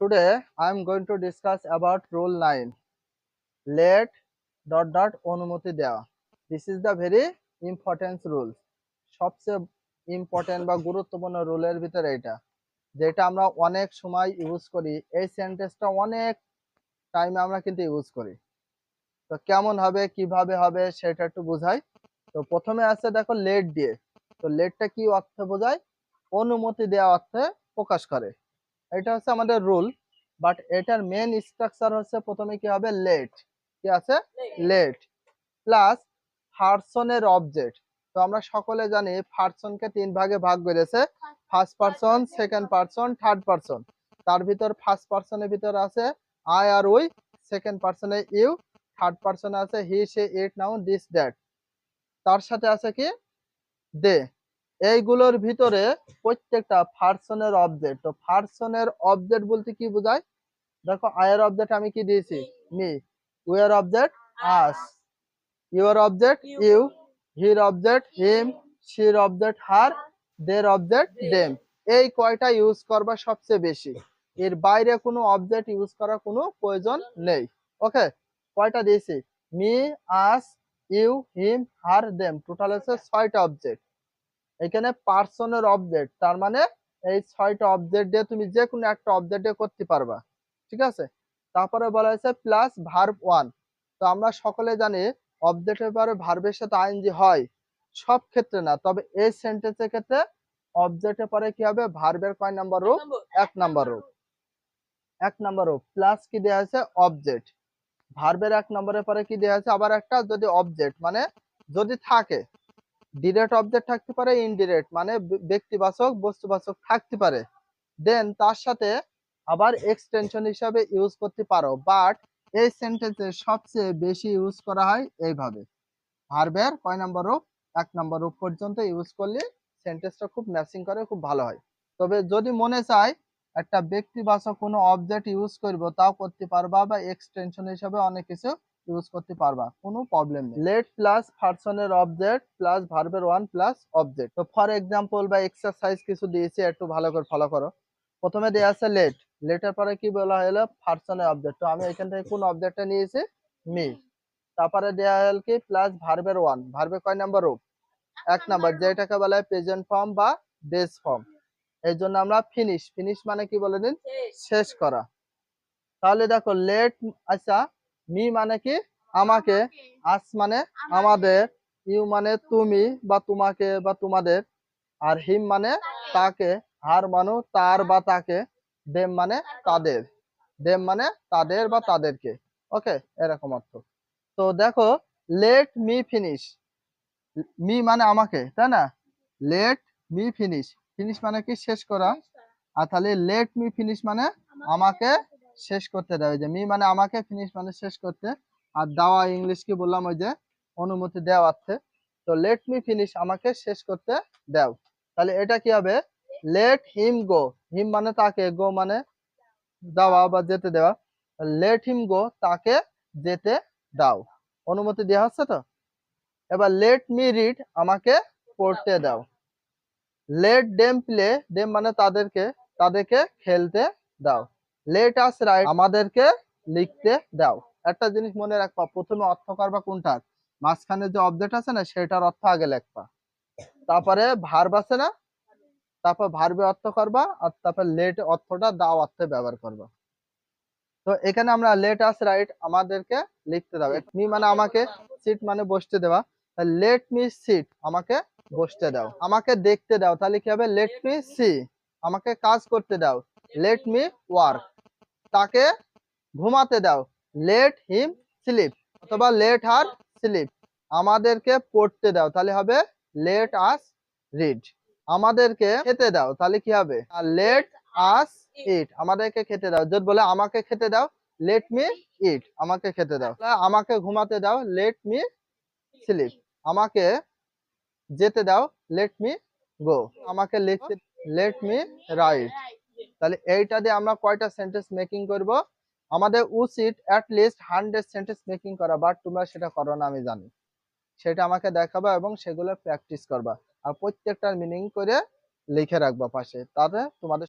Today I am going to discuss about rule 9. Let অনুমতি দেওয়া. This is the very important rule. সবচেয়ে important বা গুরুত্বপূর্ণ রুলের ভিতরে এটা, যেটা আমরা অনেক সময় ইউজ করি। এই সেন্টেন্সটা অনেক টাইমে আমরা কিন্তু ইউজ করি। তো কেমন হবে, কিভাবে হবে সেটা একটু বোঝাই। তো প্রথমে আছে দেখো লেট দিয়ে। তো লেটটা কি অর্থে বোঝায়? অনুমতি দেওয়া অর্থে প্রকাশ করে। এটা হচ্ছে আমাদের রুল, বাট এটার মেন স্ট্রাকচার হচ্ছে প্রথমে কি হবে, লেট। কি আছে? লেট প্লাস পার্সনের অবজেক্ট। তো আমরা সকলে জানি পার্সনকে তিন ভাগে ভাগ করেছে, first person, second person, third person. তার ভিতর ফার্স্ট পার্সনের ভিতর আছে আই আর উই, সেকেন্ড পার্সনে ইউ, থার্ড পার্সনে আছে he, she, it, noun, this, that. তার সাথে আছে কি, দে। এইগুলোর ভিতরে প্রত্যেকটা পার্সনের অবজেক্ট। তো পার্সনের অবজেক্ট বলতে কি বোঝায়? দেখো আয়ের অবজেক্ট আমি কি দিয়েছি? Me. We're object us, your object you, here object him, sheer object her, their object them. এই কয়টা ইউজ করবা সবচেয়ে বেশি। এর বাইরে কোনো অবজেক্ট ইউজ করার কোনো প্রয়োজন নেই। ওকে, কয়টা দিয়েছি? Me, us, you, him, her, them. Total হচ্ছে 6টা অবজেক্ট। এখানে পার্সনের অবজেক্ট, তার মানে এই 6টা অবজেক্ট দিয়ে তুমি যে কোনো একটা অবজেক্ট দিয়ে করতে পারবা। ঠিক আছে। তারপরে বলা হয়েছে প্লাস ভার্ব 1। তো আমরা সকলে জানি অবজেক্টের পরে ভার্বের সাথে আইএনজি হয়, সব ক্ষেত্রে না, তবে এই সেন্টেন্সের ক্ষেত্রে অবজেক্টের পরে কি হবে? ভার্বের কয় নাম্বার রূপ? 1 নাম্বার রূপ। 1 নাম্বার রূপ প্লাস কি দেওয়া আছে? অবজেক্ট। ভার্বের 1 নম্বরের পরে কি দেওয়া আছে? আবার একটা যদি অবজেক্ট, মানে যদি থাকে, ডিরেক্ট অবজেক্ট থাকতে পারে, ইনডিরেক্ট মানে ব্যক্তিবাচক বস্তুবাচক থাকতে পারে, দেন তার সাথে আবার এক্সটেনশন হিসাবে ইউজ করতে পারো। বাট এই সেন্টেন্সে সবচেয়ে বেশি ইউজ করা হয় এইভাবে, ভার্বের কয় নাম্বার রূপ? 1 নাম্বার রূপ পর্যন্ত ইউজ করলে সেন্টেন্সটা খুব ম্যাচিং করে, খুব ভালো হয়। তবে যদি মনে চায় একটা ব্যক্তিবাচক কোনো অবজেক্ট ইউজ করব, তাও করতে পারবা, বা এক্সটেনশন হিসাবে অনেক কিছু ইউজ করতে পারবা, কোনো প্রবলেম নেই। লেট প্লাস পার্সনের অবজেক্ট প্লাস ভার্বের 1 প্লাস অবজেক্ট। তো ফর এক্সাম্পল বা এক্সারসাইজ কিছু দিয়েছি, একটু ভালো করে ফলো করো। প্রথমে দেওয়া আছে লেট, লেটের পরে কি বলা হলো? পার্সনের অবজেক্ট। তো আমি এখান থেকে কোন অবজেক্টটা নিয়েছি? মি। তারপরে দেওয়া হল কি প্লাস ভার্বের 1। ভার্বের কয় নাম্বার রূপ? 1 নাম্বার, যেটাকে বলা হয় প্রেজেন্ট ফর্ম বা বেস ফর্ম। এই জন্য আমরা ফিনিশ, ফিনিশ মানে কি বলে দিন? শেষ করা। তাহলে দেখো লেট, আচ্ছা, মি মানে কি? আমাকে, আস মানে আমাদের, ইউ মানে তুমি বা তোমাকে বা তোমাদের, আর হিম মানে তাকে, হার মানে তার বা তাকে, দেম মানে তাদের, দেম মানে তাদের বা তাদেরকে। ওকে, এরকম অর্থ। তো দেখো লেট মি ফিনিশ, মি মানে আমাকে, তাই না? লেট মি ফিনিশ, ফিনিশ মানে কি? শেষ করা। আর তাহলে লেট মি ফিনিশ মানে আমাকে শেষ করতে দাও। যে মি মানে আমাকে, ফিনিশ মানে শেষ করতে। আর দেওয়া ইংলিশ কি বললাম? ওই যে অনুমতি দেওয়া আছে। তো লেট মি ফিনিশ, আমাকে শেষ করতে দাও। তাহলে এটা কি হবে? লেট হিম গো, হিম মানে তাকে, গো মানে যাওয়া বা যেতে দেওয়া। লেট হিম গো, তাকে যেতে দাও। অনুমতি দেওয়া হচ্ছে তো। এবার লেট মি রিড, আমাকে পড়তে দাও। লেট ডেম প্লে, ডেম মানে তাদেরকে, তাদেরকে খেলতে দাও। লেট আস রাইট, আমাদেরকে লিখতে দাও। একটা জিনিস মনে রাখবা, প্রথমে অর্থ করবা কোনটার? মাঝখানে যে অবজেক্ট আছে না, সেটার অর্থ আগে লিখবা, তারপরে ভার্ব আছে না, তারপর ভার্বে অর্থ করবা, আর তারপর লেট অর্থটা দাও অর্থে ব্যবহার করবা। তো এখানে আমরা লেট আস রাইট, আমাদেরকে লিখতে দাও। মি মানে আমাকে, সিট মানে বসতে দেওয়া। লেট মি সিট, আমাকে বসতে দাও। আমাকে দেখতে দাও, তাহলে কি হবে? Let me see. আমাকে কাজ করতে দাও, লেট মি ওয়ার্ক। তাকে ঘুমাতে দাও, লেট হিম স্লিপ, অথবা লেট হার স্লিপ। আমাদেরকে পড়তে দাও, তাহলে হবে লেট আস রিড। আমাদেরকে খেতে দাও, তাহলে কি হবে? লেট আস ইট, আমাদেরকে খেতে দাও। যদি বলে আমাকে খেতে দাও, লেট মি ইট, আমাকে খেতে দাও। আমাকে ঘুমাতে দাও, লেট মি স্লিপ। আমাকে যেতে দাও, লেট মি গো। আমাকে লিখতে, লেট মি রাইট। তাহলে এইটা দিয়ে আমরা কয়টা সেন্টেন্স মেকিং করব? আমাদের উচিত অ্যাট লিস্ট 100 সেন্টেন্স মেকিং করা, বাট তোমরা সেটা করো না আমি জানি। সেটা আমাকে দেখাবা এবং সেগুলো প্র্যাকটিস করবা, আর প্রত্যেকটার মিনিং করে লিখে রাখবা পাশে, তাতে তোমাদের